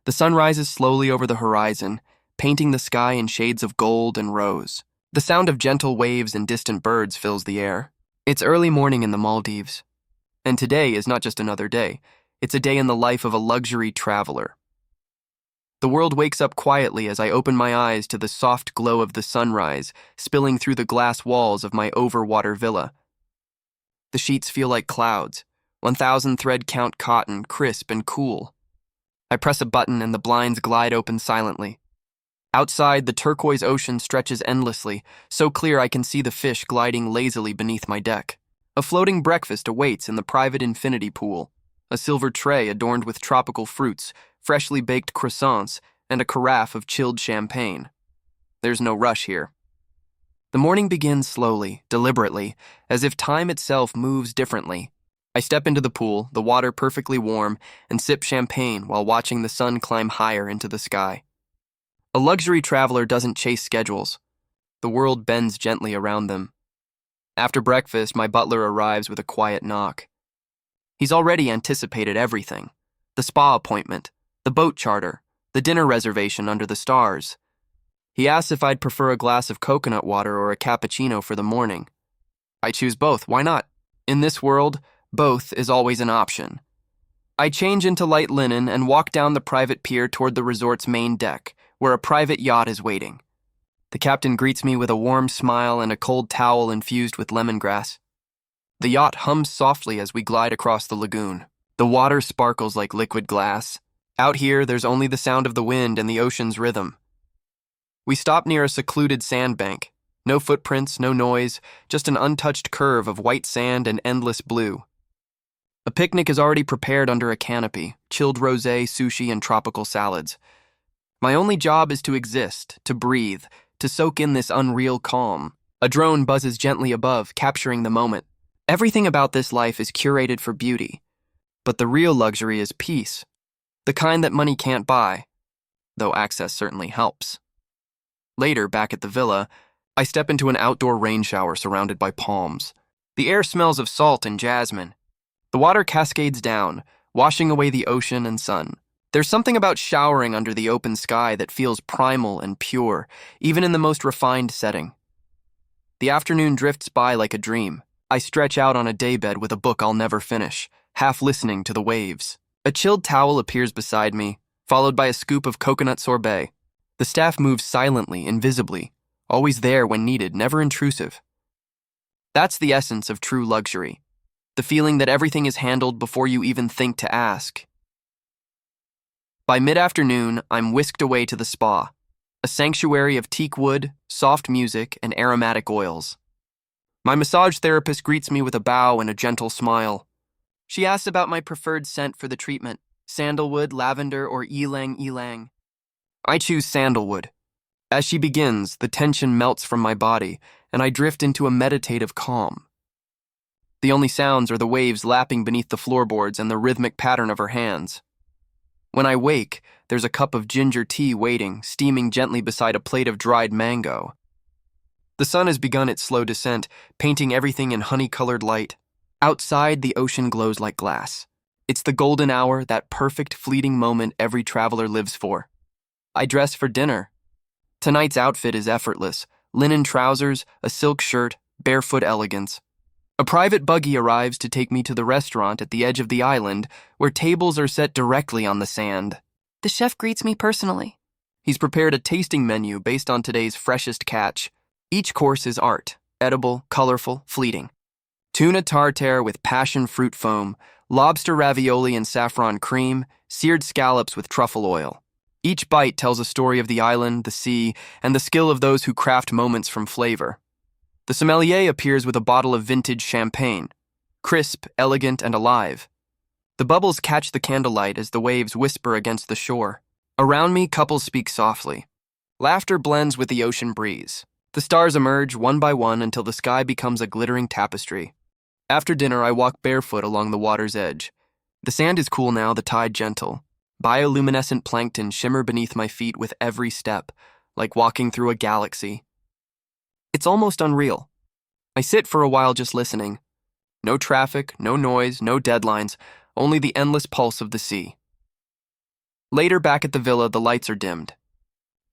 The sun rises slowly over the horizon, painting the sky in shades of gold and rose. The sound of gentle waves and distant birds fills the air. It's early morning in the Maldives. And today is not just another day. It's a day in the life of a luxury traveler. The world wakes up quietly as I open my eyes to the soft glow of the sunrise spilling through the glass walls of my overwater villa. The sheets feel like clouds, 1,000 thread count cotton, crisp and cool. I press a button and the blinds glide open silently. Outside, the turquoise ocean stretches endlessly, so clear I can see the fish gliding lazily beneath my deck. A floating breakfast awaits in the private infinity pool, a silver tray adorned with tropical fruits, freshly baked croissants, and a carafe of chilled champagne. There's no rush here. The morning begins slowly, deliberately, as if time itself moves differently. I step into the pool, the water perfectly warm, and sip champagne while watching the sun climb higher into the sky. A luxury traveler doesn't chase schedules. The world bends gently around them. After breakfast, my butler arrives with a quiet knock. He's already anticipated everything: the spa appointment, the boat charter, the dinner reservation under the stars. He asks if I'd prefer a glass of coconut water or a cappuccino for the morning. I choose both, why not? In this world, both is always an option. I change into light linen and walk down the private pier toward the resort's main deck, where a private yacht is waiting. The captain greets me with a warm smile and a cold towel infused with lemongrass. The yacht hums softly as we glide across the lagoon. The water sparkles like liquid glass. Out here, there's only the sound of the wind and the ocean's rhythm. We stop near a secluded sandbank. No footprints, no noise, just an untouched curve of white sand and endless blue. A picnic is already prepared under a canopy, chilled rosé, sushi, and tropical salads. My only job is to exist, to breathe, to soak in this unreal calm. A drone buzzes gently above, capturing the moment. Everything about this life is curated for beauty, but the real luxury is peace, the kind that money can't buy, though access certainly helps. Later, back at the villa, I step into an outdoor rain shower surrounded by palms. The air smells of salt and jasmine. The water cascades down, washing away the ocean and sun. There's something about showering under the open sky that feels primal and pure, even in the most refined setting. The afternoon drifts by like a dream. I stretch out on a daybed with a book I'll never finish, half listening to the waves. A chilled towel appears beside me, followed by a scoop of coconut sorbet. The staff moves silently, invisibly, always there when needed, never intrusive. That's the essence of true luxury, the feeling that everything is handled before you even think to ask. By mid-afternoon, I'm whisked away to the spa, a sanctuary of teak wood, soft music, and aromatic oils. My massage therapist greets me with a bow and a gentle smile. She asks about my preferred scent for the treatment: sandalwood, lavender, or ylang-ylang. I choose sandalwood. As she begins, the tension melts from my body, and I drift into a meditative calm. The only sounds are the waves lapping beneath the floorboards and the rhythmic pattern of her hands. When I wake, there's a cup of ginger tea waiting, steaming gently beside a plate of dried mango. The sun has begun its slow descent, painting everything in honey-colored light. Outside, the ocean glows like glass. It's the golden hour, that perfect, fleeting moment every traveler lives for. I dress for dinner. Tonight's outfit is effortless: linen trousers, a silk shirt, barefoot elegance. A private buggy arrives to take me to the restaurant at the edge of the island, where tables are set directly on the sand. The chef greets me personally. He's prepared a tasting menu based on today's freshest catch. Each course is art: edible, colorful, fleeting. Tuna tartare with passion fruit foam, lobster ravioli and saffron cream, seared scallops with truffle oil. Each bite tells a story of the island, the sea, and the skill of those who craft moments from flavor. The sommelier appears with a bottle of vintage champagne, crisp, elegant, and alive. The bubbles catch the candlelight as the waves whisper against the shore. Around me, couples speak softly. Laughter blends with the ocean breeze. The stars emerge one by one until the sky becomes a glittering tapestry. After dinner, I walk barefoot along the water's edge. The sand is cool now, the tide gentle. Bioluminescent plankton shimmer beneath my feet with every step, like walking through a galaxy. It's almost unreal. I sit for a while just listening. No traffic, no noise, no deadlines, only the endless pulse of the sea. Later, back at the villa, the lights are dimmed.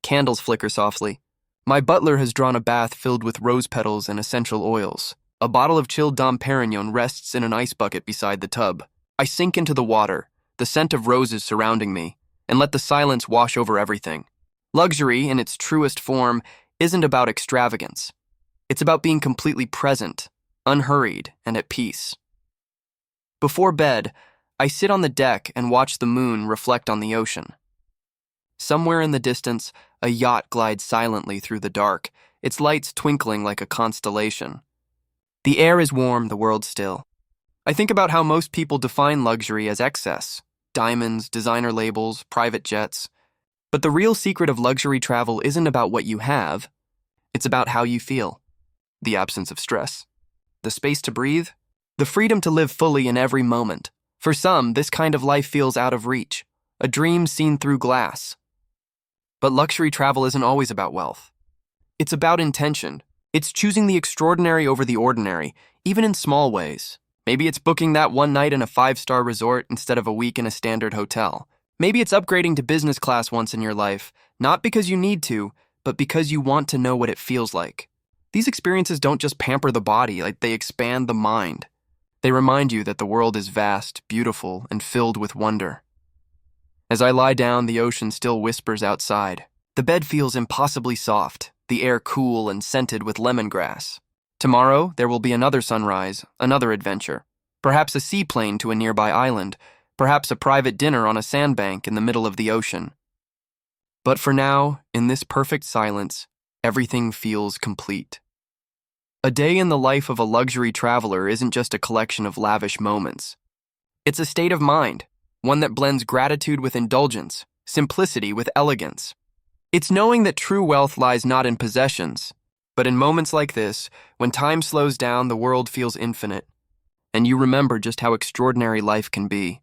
Candles flicker softly. My butler has drawn a bath filled with rose petals and essential oils. A bottle of chilled Dom Perignon rests in an ice bucket beside the tub. I sink into the water, the scent of roses surrounding me, and let the silence wash over everything. Luxury, in its truest form, isn't about extravagance. It's about being completely present, unhurried, and at peace. Before bed, I sit on the deck and watch the moon reflect on the ocean. Somewhere in the distance, a yacht glides silently through the dark, its lights twinkling like a constellation. The air is warm, the world still. I think about how most people define luxury as excess: diamonds, designer labels, private jets. But the real secret of luxury travel isn't about what you have. It's about how you feel. The absence of stress. The space to breathe. The freedom to live fully in every moment. For some, this kind of life feels out of reach, a dream seen through glass. But luxury travel isn't always about wealth. It's about intention. It's choosing the extraordinary over the ordinary, even in small ways. Maybe it's booking that one night in a 5-star resort instead of a week in a standard hotel. Maybe it's upgrading to business class once in your life, not because you need to, but because you want to know what it feels like. These experiences don't just pamper the body, they expand the mind. They remind you that the world is vast, beautiful, and filled with wonder. As I lie down, the ocean still whispers outside. The bed feels impossibly soft, the air cool and scented with lemongrass. Tomorrow, there will be another sunrise, another adventure. Perhaps a seaplane to a nearby island, perhaps a private dinner on a sandbank in the middle of the ocean. But for now, in this perfect silence, everything feels complete. A day in the life of a luxury traveler isn't just a collection of lavish moments. It's a state of mind, one that blends gratitude with indulgence, simplicity with elegance. It's knowing that true wealth lies not in possessions, but in moments like this, when time slows down, the world feels infinite, and you remember just how extraordinary life can be.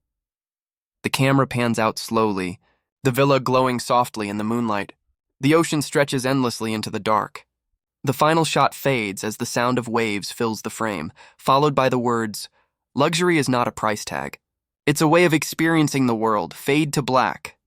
The camera pans out slowly, the villa glowing softly in the moonlight. The ocean stretches endlessly into the dark. The final shot fades as the sound of waves fills the frame, followed by the words, "Luxury is not a price tag. It's a way of experiencing the world, fade to black,